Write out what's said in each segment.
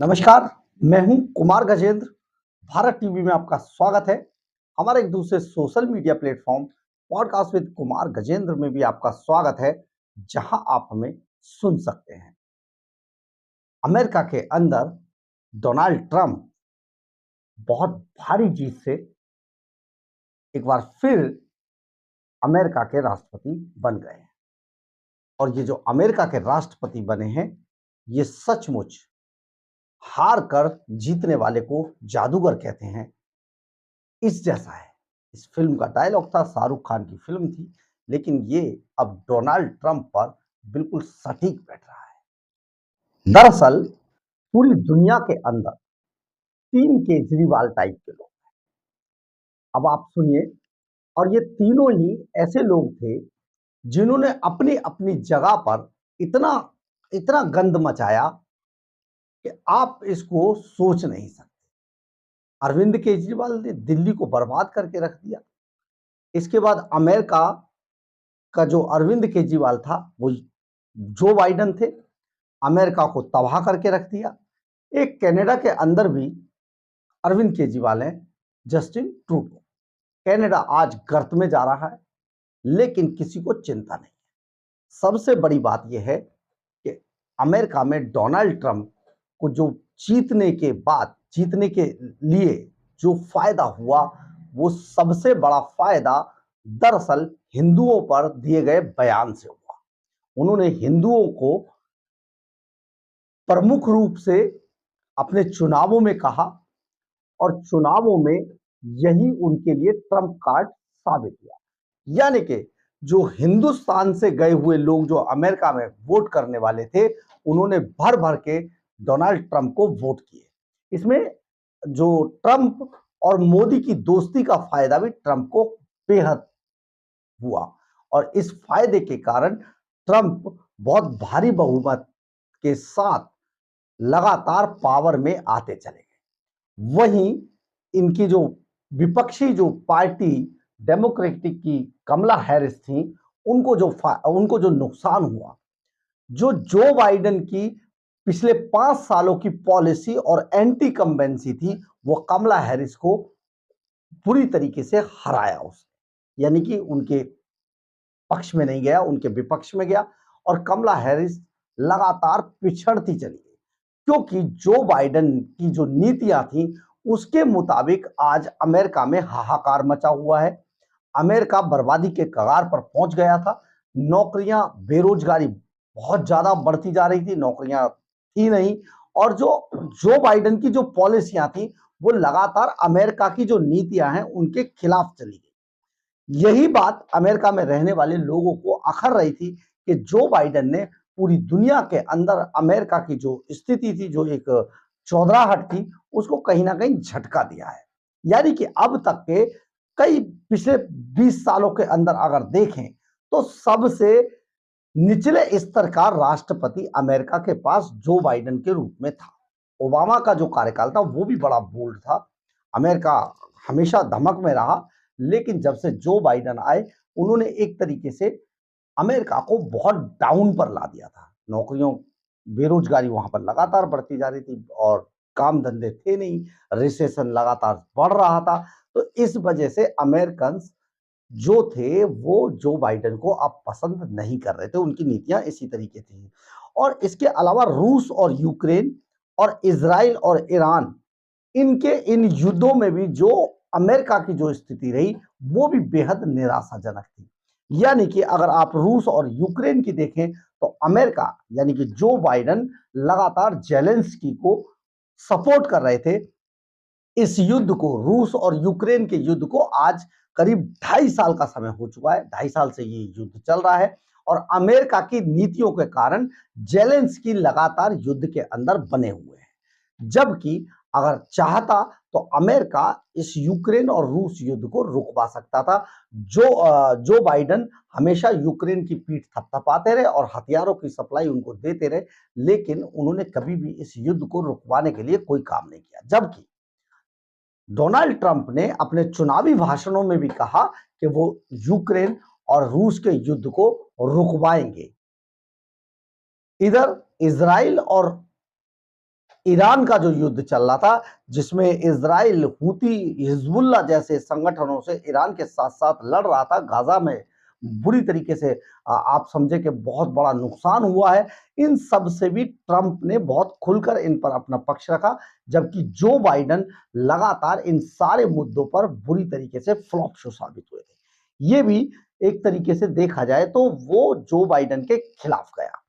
नमस्कार, मैं हूं कुमार गजेंद्र। भारत टीवी में आपका स्वागत है। हमारे एक दूसरे social media platform podcast with Kumar Gajendra में भी आपका स्वागत है, जहां आप हमें सुन सकते हैं। अमेरिका के अंदर डोनाल्ड ट्रंप बहुत भारी जीत से एक बार फिर अमेरिका के राष्ट्रपति बन गए हैं। और ये जो अमेरिका के राष्ट्रपति बने हैं, ये सचमुच हार कर जीतने वाले को जादूगर कहते हैं, इस जैसा है। इस फिल्म का डायलॉग था, शाहरुख खान की फिल्म थी, लेकिन ये अब डोनाल्ड ट्रंप पर बिल्कुल सटीक बैठ रहा है। दरअसल पूरी दुनिया के अंदर 3 केजरीवाल टाइप के लोग। अब आप सुनिए, और ये तीनों ही ऐसे लोग थे जिन्होंने अपनी अपनी जगह पर इतना इतना गंद मचाया कि आप इसको सोच नहीं सकते। अरविंद केजरीवाल ने दिल्ली को बर्बाद करके रख दिया। इसके बाद अमेरिका का जो अरविंद केजरीवाल था, वो जो बाइडन थे, अमेरिका को तबाह करके रख दिया। एक कनाडा के अंदर भी अरविंद केजरीवाल हैं, जस्टिन ट्रूडो। कनाडा आज गर्त में जा रहा है, लेकिन किसी को चिंता नहीं है। सबसे बड़ी बात यह है कि अमेरिका में डोनाल्ड ट्रंप को जो जीतने के लिए जो फायदा हुआ, वो सबसे बड़ा फायदा दरअसल हिंदुओं पर दिए गए बयान से हुआ। उन्होंने हिंदुओं को प्रमुख रूप से अपने चुनावों में कहा, और चुनावों में यही उनके लिए ट्रंप कार्ड साबित हुआ। यानी कि जो हिंदुस्तान से गए हुए लोग जो अमेरिका में वोट करने वाले थे, उन्होंने भर भर के डोनाल्ड ट्रंप को वोट किए। इसमें जो ट्रंप और मोदी की दोस्ती का फायदा भी ट्रंप को बेहद हुआ, और इस फायदे के कारण ट्रंप बहुत भारी बहुमत के साथ लगातार पावर में आते चले गए। वहीं इनकी जो विपक्षी जो पार्टी डेमोक्रेटिक की कमला हैरिस थी, उनको जो नुकसान हुआ, जो बाइडेन की पिछले 5 सालों की पॉलिसी और एंटी कम्बेंसी थी, वो कमला हैरिस को पूरी तरीके से हराया उसने। यानी कि उनके पक्ष में नहीं गया, उनके विपक्ष में गया, और कमला हैरिस लगातार पिछड़ती चली गई, क्योंकि जो बाइडेन की जो नीतियां थी, उसके मुताबिक आज अमेरिका में हाहाकार मचा हुआ है। अमेरिका बर्बादी के कगार पर पहुंच गया था। नौकरियां, बेरोजगारी बहुत ज्यादा बढ़ती जा रही थी, नौकरियां थी नहीं। और जो बाइडेन की जो पॉलिसियां थी, वो लगातार अमेरिका की जो नीतियां हैं, उनके खिलाफ चली गई। यही बात अमेरिका में रहने वाले लोगों को अखर रही थी कि जो बाइडेन ने पूरी दुनिया के अंदर अमेरिका की जो स्थिति थी, जो एक चौधराहट थी, उसको कहीं ना कहीं झटका दिया है। यानी कि अब तक के कई पिछले 20 सालों के अंदर अगर देखें, तो सबसे निचले स्तर का राष्ट्रपति अमेरिका के पास जो बाइडेन के रूप में था। ओबामा का जो कार्यकाल था, वो भी बड़ा बोल्ड था। अमेरिका हमेशा धमक में रहा, लेकिन जब से जो बाइडेन आए, उन्होंने एक तरीके से अमेरिका को बहुत डाउन पर ला दिया था। नौकरियों, बेरोजगारी वहां पर लगातार बढ़ती जा रही थी, और काम धंधे थे नहीं, रिसेशन लगातार बढ़ रहा था। तो इस वजह से अमेरिकन जो थे, वो जो बाइडेन को अब पसंद नहीं कर रहे थे। उनकी नीतियां इसी तरीके थी। और इसके अलावा रूस और यूक्रेन और इजराइल और ईरान, इनके इन युद्धों में भी जो अमेरिका की जो स्थिति रही, वो भी बेहद निराशाजनक थी। यानी कि अगर आप रूस और यूक्रेन की देखें, तो अमेरिका यानी कि जो बाइडेन लगातार जेलेंस्की को सपोर्ट कर रहे थे। इस युद्ध को, रूस और यूक्रेन के युद्ध को आज करीब 2.5 साल का समय हो चुका है। 2.5 साल से ये युद्ध चल रहा है, और अमेरिका की नीतियों के कारण जेलेंस्की लगातार युद्ध के अंदर बने हुए हैं। जबकि अगर चाहता तो अमेरिका इस यूक्रेन और रूस युद्ध को रुकवा सकता था। जो बाइडेन हमेशा यूक्रेन की पीठ थपथपाते रहे और हथियारों की सप्लाई उनको देते रहे, लेकिन उन्होंने कभी भी इस युद्ध को रुकवाने के लिए कोई काम नहीं किया। जबकि डोनाल्ड ट्रंप ने अपने चुनावी भाषणों में भी कहा कि वो यूक्रेन और रूस के युद्ध को रुकवाएंगे। इधर इजराइल और ईरान का जो युद्ध चल रहा था, जिसमें इजराइल, हूती, हिजबुल्लाह जैसे संगठनों से ईरान के साथ साथ लड़ रहा था, गाजा में बुरी तरीके से आप समझे कि बहुत बड़ा नुकसान हुआ है। इन सब से भी ट्रंप ने बहुत खुलकर इन पर अपना पक्ष रखा, जबकि जो बाइडन लगातार इन सारे मुद्दों पर बुरी तरीके से फ्लॉप शो साबित हुए थे। ये भी एक तरीके से देखा जाए तो वो जो बाइडन के खिलाफ गया।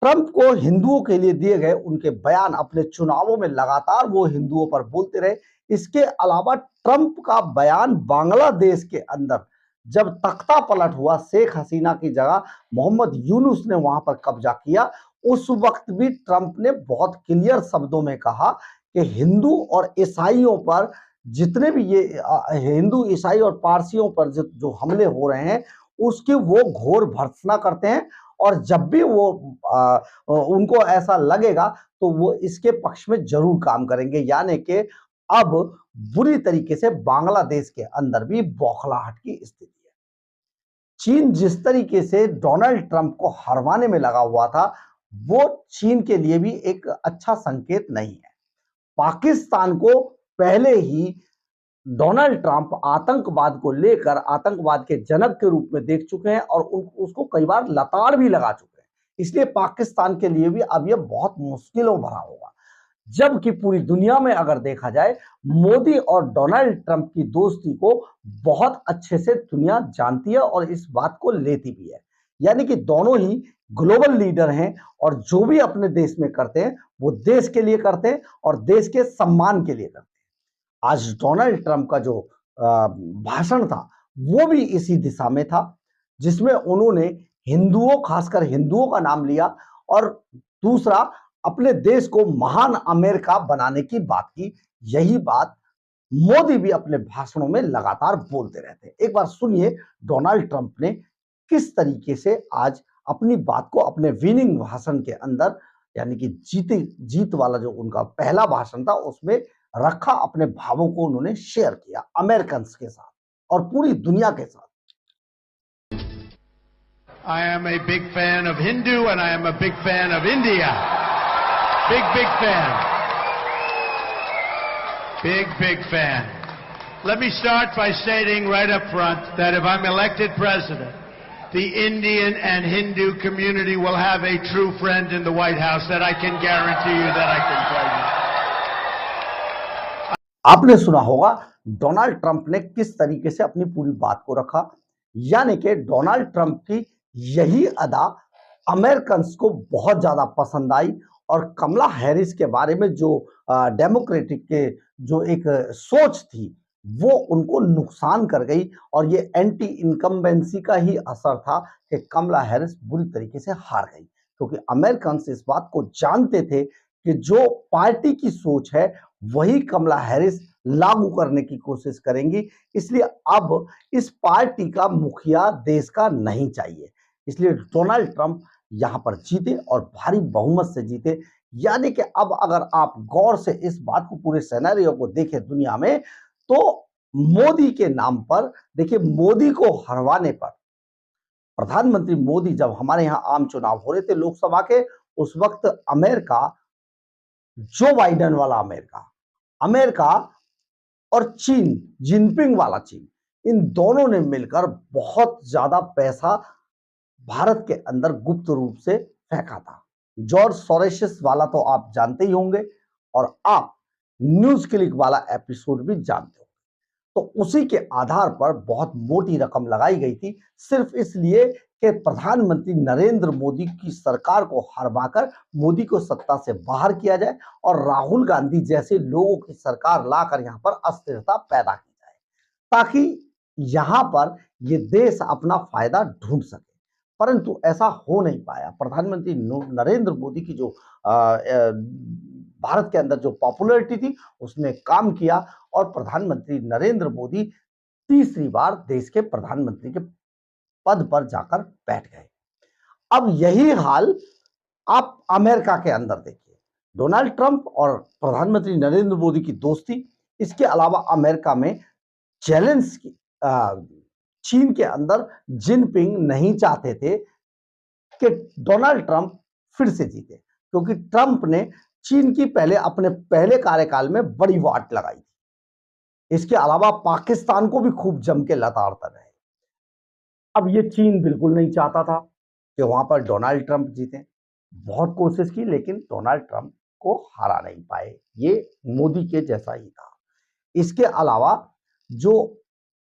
ट्रंप को हिंदुओं के लिए दिए गए उनके बयान, अपने चुनावों में लगातार वो हिंदुओं पर बोलते रहे। इसके अलावा ट्रंप का बयान बांग्लादेश के अंदर जब तख्ता पलट हुआ, शेख हसीना की जगह मोहम्मद यूनुस ने वहां पर कब्जा किया, उस वक्त भी ट्रंप ने बहुत क्लियर शब्दों में कहा कि हिंदू और ईसाइयों पर जितने भी ये हिंदू, ईसाई और पारसियों पर जो हमले हो रहे हैं, उसकी वो घोर भर्त्सना करते हैं। और जब भी वो उनको ऐसा लगेगा तो वो इसके पक्ष में जरूर काम करेंगे। यानी कि अब बुरी तरीके से बांग्लादेश के अंदर भी बौखलाहट की स्थिति है। चीन जिस तरीके से डोनाल्ड ट्रंप को हरवाने में लगा हुआ था, वो चीन के लिए भी एक अच्छा संकेत नहीं है। पाकिस्तान को पहले ही डोनाल्ड ट्रंप आतंकवाद को लेकर आतंकवाद के जनक के रूप में देख चुके हैं और उसको कई बार लताड़ भी लगा चुके हैं। इसलिए पाकिस्तान के लिए भी अब यह बहुत मुश्किलों भरा होगा। जबकि पूरी दुनिया में अगर देखा जाए, मोदी और डोनाल्ड ट्रंप की दोस्ती को बहुत अच्छे से दुनिया जानती है और इस बात को लेती भी है। यानी कि दोनों ही ग्लोबल लीडर हैं और जो भी अपने देश में करते हैं वो देश के लिए करते हैं और देश के सम्मान के लिए करते हैं। आज डोनाल्ड ट्रंप का जो भाषण था वो भी इसी दिशा में था, जिसमें उन्होंने हिंदुओं, खासकर हिंदुओं का नाम लिया और दूसरा अपने देश को महान अमेरिका बनाने की बात की। यही बात मोदी भी अपने भाषणों में लगातार बोलते रहते हैं। एक बार सुनिए डोनाल्ड ट्रंप ने किस तरीके से आज अपनी बात को अपने विनिंग भाषण के अंदर, यानी कि जीत वाला जो उनका पहला भाषण था, उसमें रखा, अपने भावों को उन्होंने शेयर किया अमेरिकन के साथ और पूरी दुनिया के साथ। I am a big fan of Hindu and I am a big fan of India. Big fan. Big fan. Let me start by stating right up front that if I'm elected president, the Indian and Hindu community will have a true friend in the White House that I can guarantee you that I can tell you. आपने सुना होगा Donald Trump ने किस तरीके से अपनी पूरी बात को रखा। यानी कि डोनाल्ड ट्रंप की यही अदा अमेरिकन को बहुत ज्यादा पसंद आई और कमला हैरिस के बारे में जो डेमोक्रेटिक के जो एक सोच थी वो उनको नुकसान कर गई और ये एंटी इनकम्बेंसी का ही असर था कि कमला हैरिस बुरी तरीके से हार गई, क्योंकि अमेरिकन इस बात को जानते थे कि जो पार्टी की सोच है वही कमला हैरिस लागू करने की कोशिश करेंगी। इसलिए अब इस पार्टी का मुखिया देश का नहीं चाहिए। इसलिए डोनाल्ड ट्रंप यहां पर जीते और भारी बहुमत से जीते। यानी कि अब अगर आप गौर से इस बात को, पूरे सिनेरियो को देखें दुनिया में, तो मोदी के नाम पर देखिए, मोदी को हरवाने पर, प्रधानमंत्री मोदी जब हमारे यहां आम चुनाव हो रहे थे लोकसभा के, उस वक्त अमेरिका, जो बाइडेन वाला अमेरिका और चीन, जिनपिंग वाला चीन, इन दोनों ने मिलकर बहुत ज्यादा पैसा भारत के अंदर गुप्त रूप से फेंका था। जॉर्ज सोरोस वाला तो आप जानते ही होंगे और आप न्यूज क्लिक वाला एपिसोड भी जानते हो। तो उसी के आधार पर बहुत मोटी रकम लगाई गई थी, सिर्फ इसलिए कि प्रधानमंत्री नरेंद्र मोदी की सरकार को हरवाकर मोदी को सत्ता से बाहर किया जाए और राहुल गांधी जैसे लोगों की सरकार लाकर यहां पर अस्थिरता पैदा की जाए, ताकि यहां पर ये देश अपना फायदा ढूंढ सके। परंतु ऐसा हो नहीं पाया। प्रधानमंत्री नरेंद्र मोदी की जो भारत के अंदर जो पॉपुलैरिटी थी उसने काम किया और प्रधानमंत्री नरेंद्र मोदी तीसरी बार देश के प्रधानमंत्री के पद पर जाकर बैठ गए। अब यही हाल आप अमेरिका के अंदर देखिए, डोनाल्ड ट्रंप और प्रधानमंत्री नरेंद्र मोदी की दोस्ती, इसके अलावा अमेरिका में जेलेंस्की, चीन के अंदर जिनपिंग नहीं चाहते थे कि डोनाल्ड ट्रंप फिर से जीते, क्योंकि ट्रंप ने चीन की पहले अपने पहले कार्यकाल में बड़ी वाट लगाई थी। इसके अलावा पाकिस्तान को भी खूब जम के लताड़ता रहे। अब ये चीन बिल्कुल नहीं चाहता था कि वहां पर डोनाल्ड ट्रंप जीते। बहुत कोशिश की लेकिन डोनाल्ड ट्रंप को हरा नहीं पाए। ये मोदी के जैसा ही था। इसके अलावा जो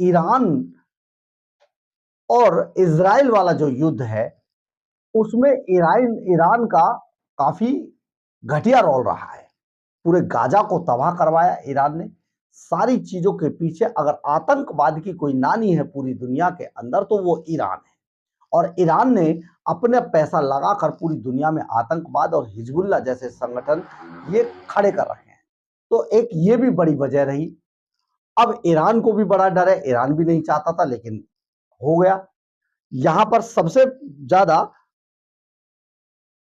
ईरान और इजराइल वाला जो युद्ध है उसमें ईरान ईरान का काफी घटिया रोल रहा है। पूरे गाजा को तबाह करवाया ईरान ने। सारी चीजों के पीछे अगर आतंकवाद की कोई नानी है पूरी दुनिया के अंदर तो वो ईरान है। और ईरान ने अपने पैसा लगाकर पूरी दुनिया में आतंकवाद और हिजबुल्लाह जैसे संगठन ये खड़े कर रखे हैं। तो एक ये भी बड़ी वजह रही। अब ईरान को भी बड़ा डर है। ईरान भी नहीं चाहता था लेकिन हो गया। यहां पर सबसे ज्यादा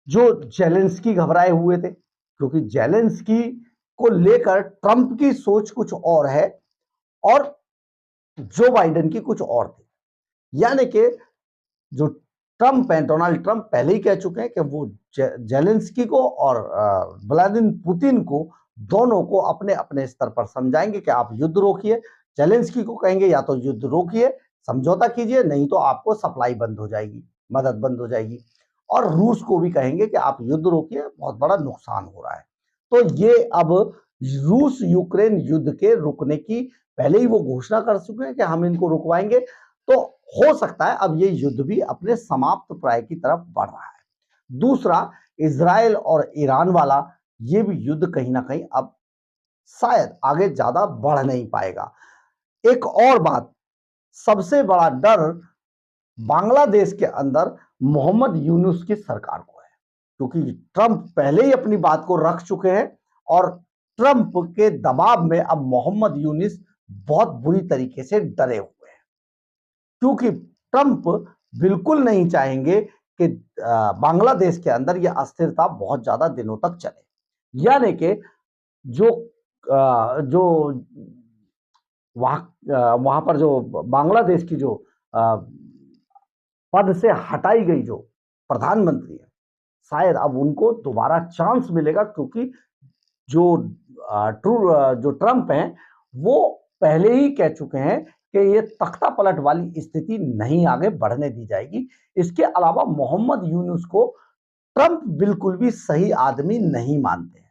जो जेलेंस्की घबराए हुए थे क्योंकि जेलेंस्की को लेकर ट्रंप की सोच कुछ और है और जो बाइडेन की कुछ और थी। यानी कि जो ट्रंप है, डोनाल्ड ट्रंप पहले ही कह चुके हैं कि वो जेलेंस्की को और व्लादिमीर पुतिन को दोनों को अपने अपने स्तर पर समझाएंगे कि आप युद्ध रोकिए। जेलेंस्की को कहेंगे या तो युद्ध रोकिए, समझौता कीजिए, नहीं तो आपको सप्लाई बंद हो जाएगी, मदद बंद हो जाएगी। और रूस को भी कहेंगे कि आप युद्ध रोकिए, बहुत बड़ा नुकसान हो रहा है। तो ये अब रूस यूक्रेन युद्ध के रुकने की पहले ही वो घोषणा कर चुके हैं कि हम इनको रुकवाएंगे। तो हो सकता है अब ये युद्ध भी अपने समाप्त प्राय की तरफ बढ़ रहा है। दूसरा, इजराइल और ईरान वाला ये भी युद्ध कहीं ना कहीं अब शायद आगे ज्यादा बढ़ नहीं पाएगा। एक और बात, सबसे बड़ा डर बांग्लादेश के अंदर मोहम्मद यूनुस की सरकार को है क्योंकि ट्रंप पहले ही अपनी बात को रख चुके हैं और ट्रंप के दबाव में अब मोहम्मद यूनुस बहुत बुरी तरीके से डरे हुए हैं क्योंकि ट्रंप बिल्कुल नहीं चाहेंगे कि बांग्लादेश के अंदर यह अस्थिरता बहुत ज्यादा दिनों तक चले। यानी कि जो जो वहां पर जो बांग्लादेश की जो पद से हटाई गई जो प्रधानमंत्री है, शायद अब उनको दोबारा चांस मिलेगा क्योंकि जो जो ट्रंप हैं वो पहले ही कह चुके हैं कि ये तख्ता पलट वाली स्थिति नहीं आगे बढ़ने दी जाएगी। इसके अलावा मोहम्मद यूनुस को ट्रंप बिल्कुल भी सही आदमी नहीं मानते हैं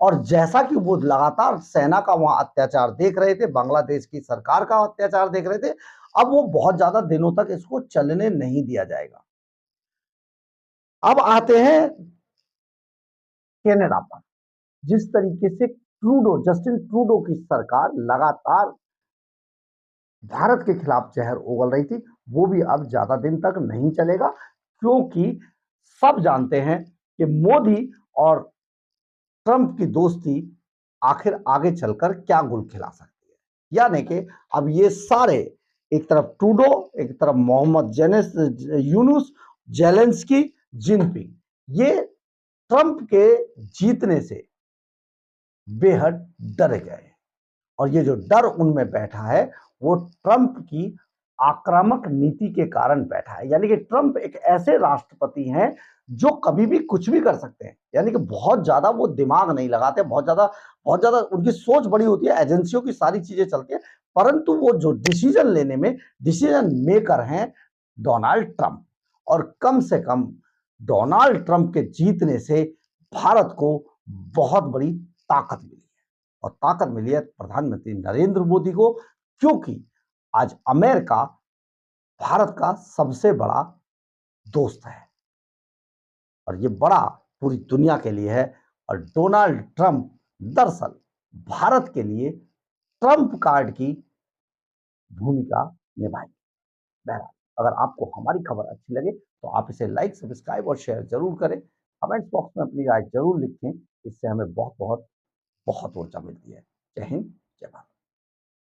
और जैसा कि वो लगातार सेना का वहां अत्याचार देख रहे थे, बांग्लादेश की सरकार का अत्याचार देख रहे थे, अब वो बहुत ज्यादा दिनों तक इसको चलने नहीं दिया जाएगा। अब आते हैं कनाडा पर। जिस तरीके से जस्टिन ट्रूडो की सरकार लगातार भारत के खिलाफ जहर उगल रही थी, वो भी अब ज्यादा दिन तक नहीं चलेगा क्योंकि सब जानते हैं कि मोदी और ट्रंप की दोस्ती आखिर आगे चलकर क्या गुल खिला सकती है। यानी कि अब ये सारे, एक तरफ ट्रूडो, एक तरफ मोहम्मद यूनुस, जेलेंस्की, जिनपिंग, ये ट्रंप के जीतने से बेहद डर गए और ये जो डर उनमें बैठा है वो ट्रंप की आक्रामक नीति के कारण बैठा है। यानी कि ट्रंप एक ऐसे राष्ट्रपति हैं जो कभी भी कुछ भी कर सकते हैं। यानी कि बहुत ज्यादा वो दिमाग नहीं लगाते, बहुत ज्यादा उनकी सोच बड़ी होती है, एजेंसियों की सारी चीजें चलती है, परंतु वो जो डिसीजन लेने में डिसीजन मेकर हैं डोनाल्ड ट्रंप। और कम से कम डोनाल्ड ट्रंप के जीतने से भारत को बहुत बड़ी ताकत मिली है और ताकत मिली है प्रधानमंत्री नरेंद्र मोदी को क्योंकि आज अमेरिका भारत का सबसे बड़ा दोस्त है और ये बड़ा पूरी दुनिया के लिए है। और डोनाल्ड ट्रंप दरअसल भारत के लिए ट्रंप कार्ड की भूमिका निभाई। बहरहाल, अगर आपको हमारी खबर अच्छी लगे तो आप इसे लाइक, सब्सक्राइब और शेयर जरूर करें। कमेंट्स बॉक्स में अपनी राय जरूर लिखें, इससे हमें बहुत बहुत बहुत ऊर्जा मिलती है। जय हिंद, जय भारत।